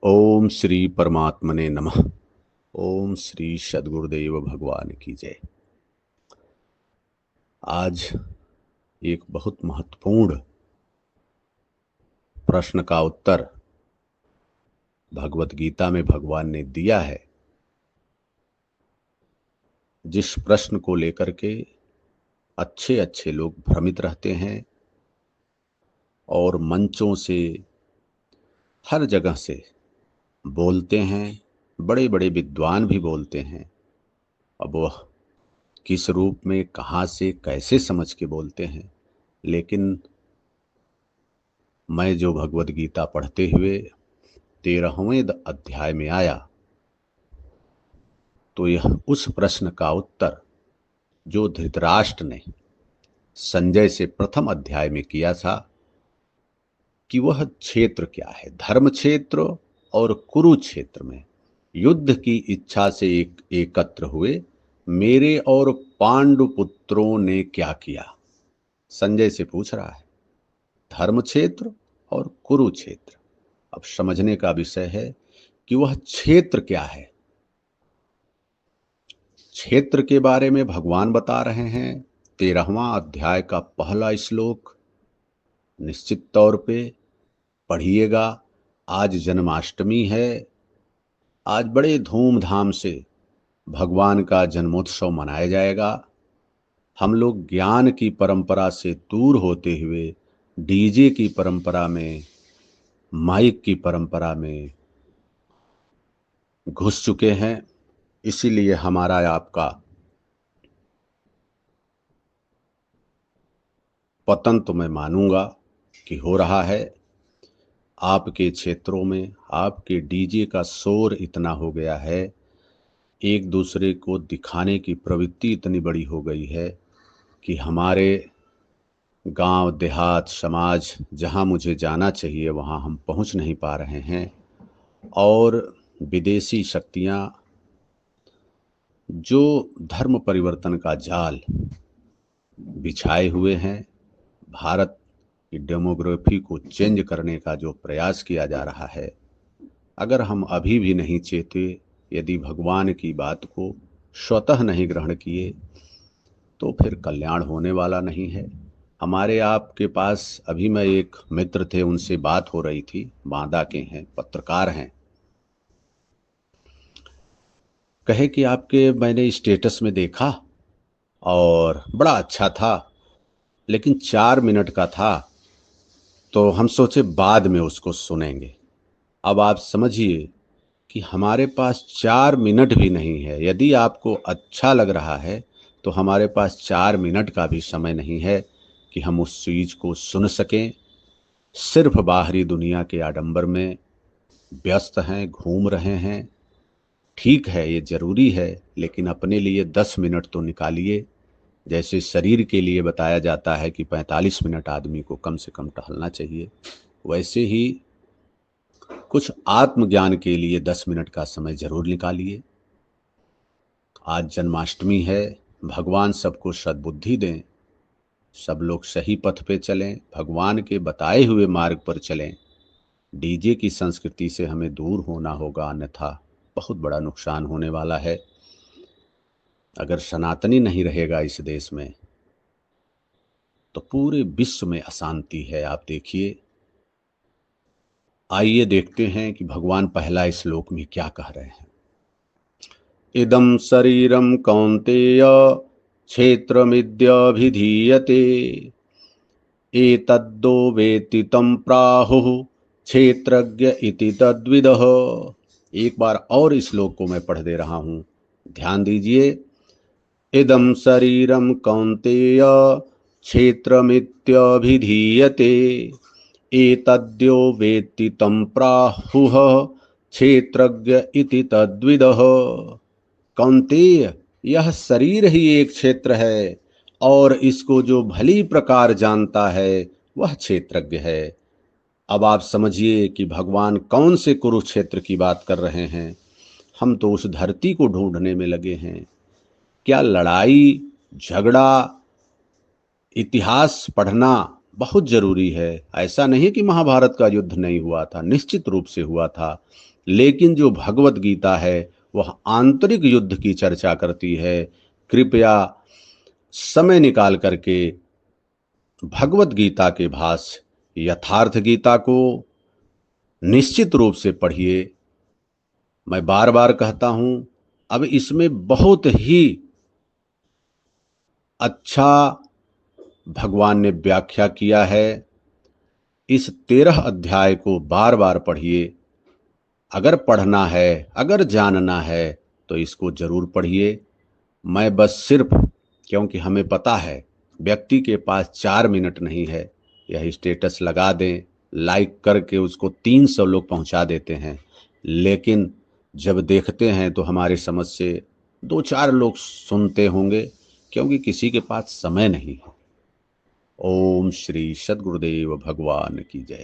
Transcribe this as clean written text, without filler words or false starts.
ओम श्री परमात्मने नमः। ओम श्री सद्गुरुदेव भगवान की जय। आज एक बहुत महत्वपूर्ण प्रश्न का उत्तर भगवत गीता में भगवान ने दिया है। जिस प्रश्न को लेकर के अच्छे अच्छे लोग भ्रमित रहते हैं और मंचों से हर जगह से बोलते हैं, बड़े बड़े विद्वान भी बोलते हैं। अब वह किस रूप में, कहाँ से, कैसे समझ के बोलते हैं, लेकिन मैं जो भगवत गीता पढ़ते हुए 13वें अध्याय में आया तो यह उस प्रश्न का उत्तर जो धृतराष्ट्र ने संजय से प्रथम अध्याय में किया था कि वह क्षेत्र क्या है। धर्म क्षेत्र और कुरुक्षेत्र में युद्ध की इच्छा से एकत्र हुए मेरे और पांडु पुत्रों ने क्या किया। संजय से पूछ रहा है धर्म क्षेत्र और कुरुक्षेत्र। अब समझने का विषय है कि वह क्षेत्र क्या है। क्षेत्र के बारे में भगवान बता रहे हैं। 13वां अध्याय का पहला श्लोक निश्चित तौर पे पढ़िएगा। आज जन्माष्टमी है। आज बड़े धूमधाम से भगवान का जन्मोत्सव मनाया जाएगा। हम लोग ज्ञान की परंपरा से दूर होते हुए डीजे की परंपरा में, माइक की परंपरा में घुस चुके हैं। इसीलिए हमारा आपका पतन तो मैं मानूंगा कि हो रहा है। आपके क्षेत्रों में आपके डीजे का शोर इतना हो गया है, एक दूसरे को दिखाने की प्रवृत्ति इतनी बड़ी हो गई है कि हमारे गांव देहात समाज जहां मुझे जाना चाहिए वहां हम पहुंच नहीं पा रहे हैं। और विदेशी शक्तियां जो धर्म परिवर्तन का जाल बिछाए हुए हैं, भारत की डेमोग्राफी को चेंज करने का जो प्रयास किया जा रहा है, अगर हम अभी भी नहीं चेते, यदि भगवान की बात को स्वतः नहीं ग्रहण किए तो फिर कल्याण होने वाला नहीं है। हमारे आपके पास अभी मैं एक मित्र थे, उनसे बात हो रही थी, बांदा के हैं, पत्रकार हैं। कहे कि आपके मैंने स्टेटस में देखा और बड़ा अच्छा था, लेकिन 4 मिनट का था, तो हम सोचे बाद में उसको सुनेंगे। अब आप समझिए कि हमारे पास 4 मिनट भी नहीं है। यदि आपको अच्छा लग रहा है तो हमारे पास 4 मिनट का भी समय नहीं है कि हम उस चीज़ को सुन सकें। सिर्फ बाहरी दुनिया के आडंबर में व्यस्त हैं, घूम रहे हैं। ठीक है, ये ज़रूरी है, लेकिन अपने लिए 10 मिनट तो निकालिए। जैसे शरीर के लिए बताया जाता है कि 45 मिनट आदमी को कम से कम टहलना चाहिए, वैसे ही कुछ आत्मज्ञान के लिए 10 मिनट का समय जरूर निकालिए। आज जन्माष्टमी है, भगवान सबको सद्बुद्धि दें, सब लोग सही पथ पे चलें, भगवान के बताए हुए मार्ग पर चलें। डीजे की संस्कृति से हमें दूर होना होगा, अन्यथा बहुत बड़ा नुकसान होने वाला है। अगर सनातनी नहीं रहेगा इस देश में तो पूरे विश्व में अशांति है। आप देखिए, आइए देखते हैं कि भगवान पहला श्लोक में क्या कह रहे हैं। इदं शरीरं कौन्तेय क्षेत्रमित्यभिधीयते एतद्दो वेत्ति तं प्राहुः क्षेत्रज्ञ इति तद्विदः। एक बार और श्लोक को मैं पढ़ दे रहा हूं, ध्यान दीजिए। इदं शरीरं कौन्तेय क्षेत्रमित्यभिधीयते एतद्यो वेत्ति तं प्राहुः क्षेत्रज्ञ इति तद्विदः। कौन्तेय, यह शरीर ही एक क्षेत्र है और इसको जो भली प्रकार जानता है वह क्षेत्रज्ञ है। अब आप समझिए कि भगवान कौन से कुरुक्षेत्र की बात कर रहे हैं। हम तो उस धरती को ढूंढने में लगे हैं। क्या लड़ाई झगड़ा, इतिहास पढ़ना बहुत जरूरी है। ऐसा नहीं कि महाभारत का युद्ध नहीं हुआ था, निश्चित रूप से हुआ था। लेकिन जो भगवत गीता है वह आंतरिक युद्ध की चर्चा करती है। कृपया समय निकाल करके भगवत गीता के भाष्य यथार्थ गीता को निश्चित रूप से पढ़िए। मैं बार बार कहता हूं, अब इसमें बहुत ही अच्छा भगवान ने व्याख्या किया है। इस 13 अध्याय को बार बार पढ़िए। अगर पढ़ना है, अगर जानना है तो इसको जरूर पढ़िए। मैं बस सिर्फ, क्योंकि हमें पता है व्यक्ति के पास 4 मिनट नहीं है, यह स्टेटस लगा दें, लाइक करके उसको 300 लोग पहुंचा देते हैं, लेकिन जब देखते हैं तो हमारी समझ से 2-4 लोग सुनते होंगे, क्योंकि किसी के पास समय नहीं है। ओम श्री सद्गुरुदेव भगवान की जय।